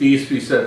30%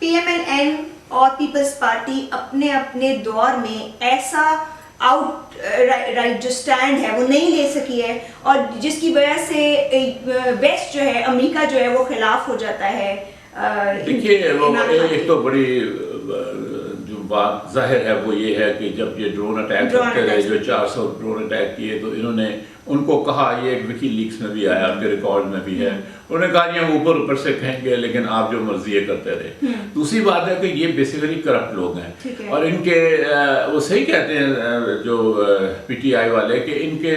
PMLN اور Peoples party اپنے اپنے دور میں ایسا آؤٹ رائٹ جو سٹینڈ ہے وہ نہیں لے سکی ہے, اور جس کی وجہ سے ویسٹ جو ہے, امریکہ جو ہے وہ خلاف ہو جاتا ہے. دیکھیے وہ ایک تو بڑی جو بات ظاہر ہے وہ یہ ہے کہ جب یہ ڈرون اٹیک کرتے رہے, جو 400 ڈرون اٹیک کیے, تو انہوں نے ان کو کہا, یہ ایک وکی لیکس میں بھی آیا, ان کے ریکارڈ میں بھی ہے, انہوں نے کہا یہ ہم اوپر سے کہیں گے لیکن آپ جو مرضی یہ کرتے رہے. دوسری بات ہے کہ یہ بیسیکلی کرپٹ لوگ ہیں, اور ان کے وہ صحیح کہتے ہیں جو پی ٹی آئی والے کہ ان کے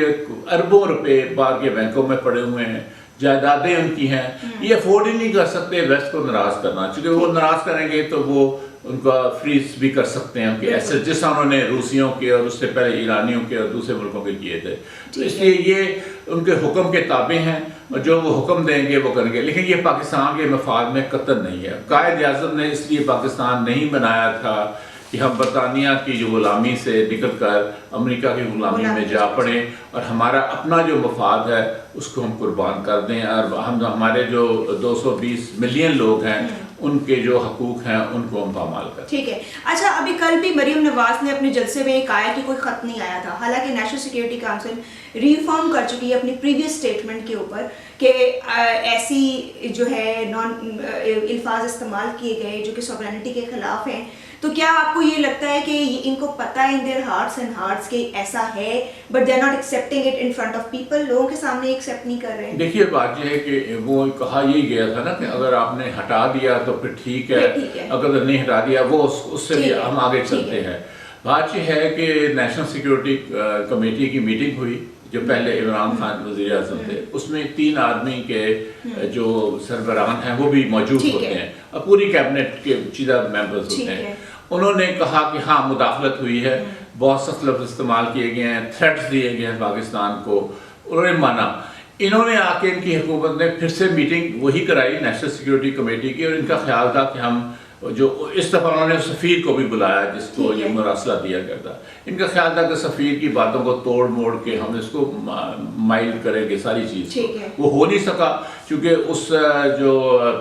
اربوں روپے باہر کے بینکوں میں پڑے ہوئے ہیں, جائیدادیں ان کی ہیں, یہ افورڈ ہی نہیں کر سکتے ویسٹ کو ناراض کرنا, چونکہ وہ ناراض کریں گے تو وہ ان کا فریز بھی کر سکتے ہیں کہ ایسے جس طرح انہوں نے روسیوں کے اور اس سے پہلے ایرانیوں کے اور دوسرے ملکوں کے کیے تھے. تو اس لیے یہ ان کے حکم کے تابع ہیں, اور جو وہ حکم دیں گے وہ کریں گے. لیکن یہ پاکستان کے مفاد میں قطعاً نہیں ہے. قائد اعظم نے اس لیے پاکستان نہیں بنایا تھا کہ ہم برطانیہ کی جو غلامی سے نکل کر امریکہ کی غلامی میں جا پڑیں, اور ہمارا اپنا جو مفاد ہے اس کو ہم قربان کر دیں, اور ہم ہمارے جو 220 ملین لوگ ہیں ان کے جو حقوق ہیں ان کو ہم پامال کریں. ٹھیک ہے. اچھا, ابھی کل بھی مریم نواز نے اپنے جلسے میں ایک آیا کہ کوئی خط نہیں آیا تھا, حالانکہ نیشنل سیکیورٹی کاؤنسل ریفارم کر چکی ہے اپنی پریویس اسٹیٹمنٹ کے اوپر کہ ایسی جو ہے الفاظ استعمال کیے گئے جو کہ سوورینٹی کے خلاف ہیں. تو کیا آپ کو یہ لگتا ہے کہ ان کو پتہ ہے in their hearts and hearts کہ ایسا ہے, but they are not accepting it in front of people, لوگوں کے سامنے ایکسیپٹ نہیں کر رہے ہیں؟ دیکھیے بات یہ ہے کہ وہ کہا یہی گیا تھا نا کہ اگر آپ نے ہٹا دیا تو پھر ٹھیک ہے, اگر نہیں ہٹا دیا وہ اس سے بھی ہم آگے چلتے ہیں. بات یہ ہے کہ نیشنل سیکیورٹی کمیٹی کی میٹنگ ہوئی جو پہلے عمران خان وزیر اعظم تھے, اس میں 3 آدمی کے جو سربراہان ہیں وہ بھی موجود ہوتے ہیں, اور پوری کیبنٹ کے چیدہ ممبرز ہوتے ہیں. انہوں نے کہا کہ ہاں مداخلت ہوئی ہے, بہت سخت لفظ استعمال کیے گئے ہیں, تھریٹس دیے گئے ہیں پاکستان کو, انہوں نے مانا. انہوں نے آ کے ان کی حکومت نے پھر سے میٹنگ وہی کرائی نیشنل سیکیورٹی کمیٹی کی, اور ان کا خیال تھا کہ ہم جو اس دفعہ انہوں نے سفیر کو بھی بلایا جس کو یہ مراسلہ دیا کرتا. ان کا خیال تھا کہ سفیر کی باتوں کو توڑ موڑ کے ہم اس کو مائل کریں گے ساری چیز کو. وہ ہو نہیں سکا کیونکہ اس جو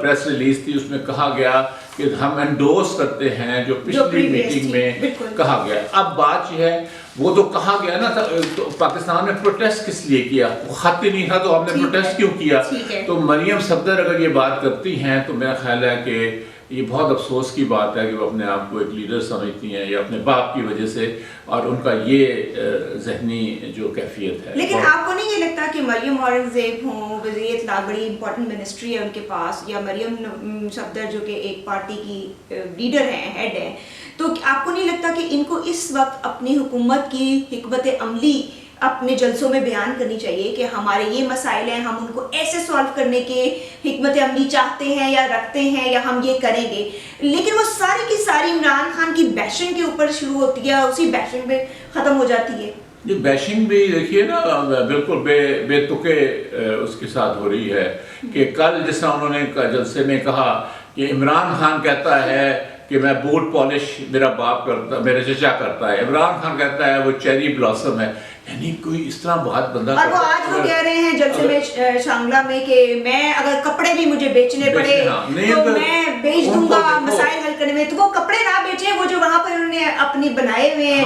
پریس ریلیز تھی اس میں کہا گیا کہ ہم انڈورس کرتے ہیں جو پچھلی میٹنگ میں کہا گیا. اب بات یہ ہے وہ تو کہا گیا نا, تو پاکستان نے پروٹیسٹ کس لیے کیا, خط ہی نہیں تھا تو ہم نے پروٹیسٹ کیوں کیا. تو مریم صفدر اگر یہ بات کرتی ہیں تو میرا خیال ہے کہ یہ بہت افسوس کی بات ہے کہ وہ اپنے آپ کو ایک لیڈر سمجھتی ہیں یا اپنے باپ کی وجہ سے, اور ان کا یہ ذہنی جو کیفیت ہے. لیکن آپ کو نہیں یہ لگتا کہ مریم اورنگزیب ہوں, وزیر اطلاع بڑی امپورٹنٹ منسٹری ہے ان کے پاس, یا مریم صفدر جو کہ ایک پارٹی کی لیڈر ہیں, ہیڈ ہیں, تو آپ کو نہیں لگتا کہ ان کو اس وقت اپنی حکومت کی حکمت عملی اپنے جلسوں میں بیان کرنی چاہیے کہ ہمارے یہ مسائل ہیں, ہم ان کو ایسے سالو کرنے کے حکمت عملی چاہتے ہیں یا رکھتے ہیں, یا ہم یہ کریں گے. لیکن وہ ساری کی ساری عمران خان کی بیشنگ کے اوپر شروع ہوتی ہے, اسی بیشنگ پہ ختم ہو جاتی ہے. یہ بیشنگ بھی دیکھیے نا بالکل بے تکے اس کے ساتھ ہو رہی ہے. کہ کل جس طرح انہوں نے جلسے میں کہا کہ عمران خان کہتا ہے کہ میں بوٹ پالش میرا باپ کرتا, میرے چچا کرتا ہے, عمران خان کہتا ہے وہ چیری بلاسم ہے. یعنی کوئی اس طرح بہت بندہ, اور وہ آج وہ کہہ رہے ہیں جلسے میں شانگلہ میں کہ میں اگر کپڑے بھی مجھے بیچنے پڑے تو میں بیچ دوں گا مسائل حل کرنے میں. تو وہ کپڑے نہ بیچیں, وہ جو وہاں پر انہوں نے اپنی بنائے ہوئے ہیں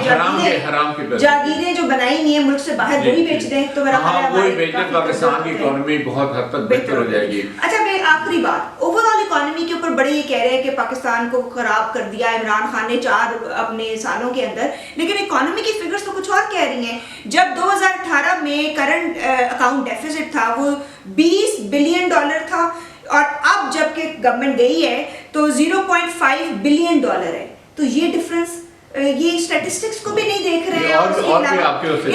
جاگیریں جو بنائی ہوئی ہیں ملک سے باہر, وہی بیچ دیں تو میرا خیال ہے پاکستان کی اکانومی بہت حد تک بہتر ہو جائے گی. اچھا میں آخری بات, اوور آل اکانومی کے اوپر بڑے یہ کہہ رہے ہیں کہ پاکستان کو خراب کر دیا عمران خان نے 4 اپنے سالوں کے اندر, لیکن اکانومی کی فگرز تو کچھ اور کہہ رہی ہیں. جب 2018 میں کرنٹ اکاؤنٹ ڈیفیسٹ تھا وہ $20 بلین تھا, اور اب جب کہ گورنمنٹ گئی ہے تو $0.5 بلین ہے. تو یہ ڈفرنس یہ اسٹیٹسٹکس کو بھی نہیں دیکھ رہے ہیں.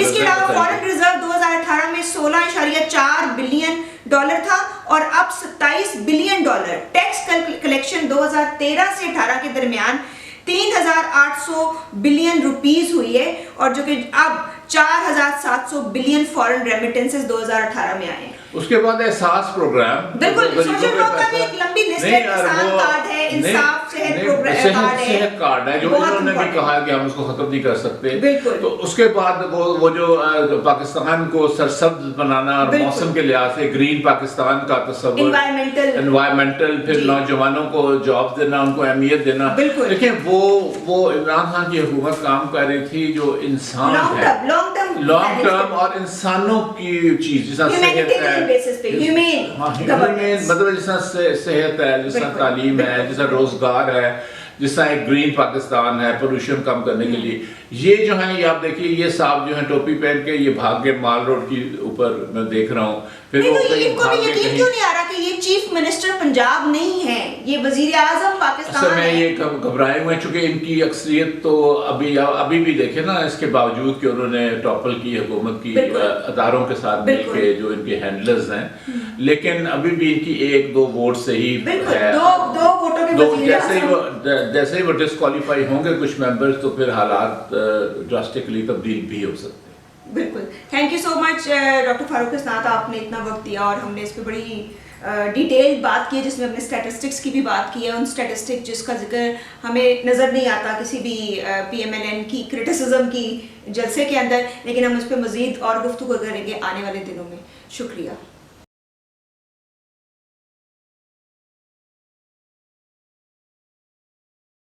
اس کے علاوہ فارن ریزرو 2018 میں $16.4 بلین تھا, اور اب $27 بلین. ٹیکس کلیکشن 2013 سے 18 کے درمیان 3,800 بلین روپیز ہوئی ہے, اور جو کہ اب 4,700 بلین فارن ریمیٹنسز 2018 میں آئے ہیں. اس کے بعد احساس پروگرام بالکل سوشل ورک کا بھی ایک لمبی لسٹ ہے, کسان کارڈ ہے, انصاف صحت کارڈ ہے, صحت کارڈ ہے جو انہوں نے بھی کہا کہ ہم اس کو ختم نہیں کر سکتے. بالکل. تو اس کے بعد وہ جو پاکستان کو سرسبز بنانا اور موسم کے لحاظ سے گرین پاکستان کا تصور, انوائرمنٹل, پھر نوجوانوں کو جاب دینا, ان کو اہمیت دینا. دیکھیں وہ عمران خان کی حکومت کام کر رہی تھی جو انسان ہے لانگ ٹرم اور انسانوں کی چیز, جیسا صحت ہے, مطلب جیسا صحت ہے, جیسا تعلیم ہے, جیسا روزگار ہے, جس طرح ایک گرین پاکستان ہے پولوشن کم کرنے کے لیے. یہ جو ہیں یہ آپ دیکھیے یہ صاحب جو ہیں ٹوپی پہن کے یہ بھاگ کے مال روڈ کی اوپر میں دیکھ رہا ہوں. پھر وہ ان کو بھی یقین کیوں نہیں آ رہا کہ یہ چیف منسٹر پنجاب نہیں ہے, یہ وزیر اعظم پاکستان ہے. میں یہ گھبرائے ہوئے ہیں چونکہ ان کی اکثریت تو ابھی بھی دیکھیں نا, اس کے باوجود کہ انہوں نے ٹاپل کی حکومت کی اداروں کے ساتھ مل کے جو ان کے ہینڈلرز ہیں, لیکن ابھی بھی ان کی 1-2 ووٹ سے ہی ہے. جیسے ہی وہ ڈسکوالیفائی ہوں گے کچھ ممبرز تو پھر حالات ڈراسٹکلی تبدیل بھی ہو سکتے ہیں. بالکل. Thank you so much doctor Farooq Hasnat, آپ نے اتنا وقت دیا اور ہم نے اس پہ بڑی ڈیٹیل بات کی ہے جس میں ہم نے اسٹیٹسٹکس کی بھی بات کی ہے, ان اسٹیٹسٹک جس کا ذکر ہمیں نظر نہیں آتا کسی بھی پی ایم ایل این کی کرٹیسزم کی جلسے کے اندر, لیکن ہم اس پہ مزید اور گفتگو کریں گے آنے والے دنوں میں. شکریہ.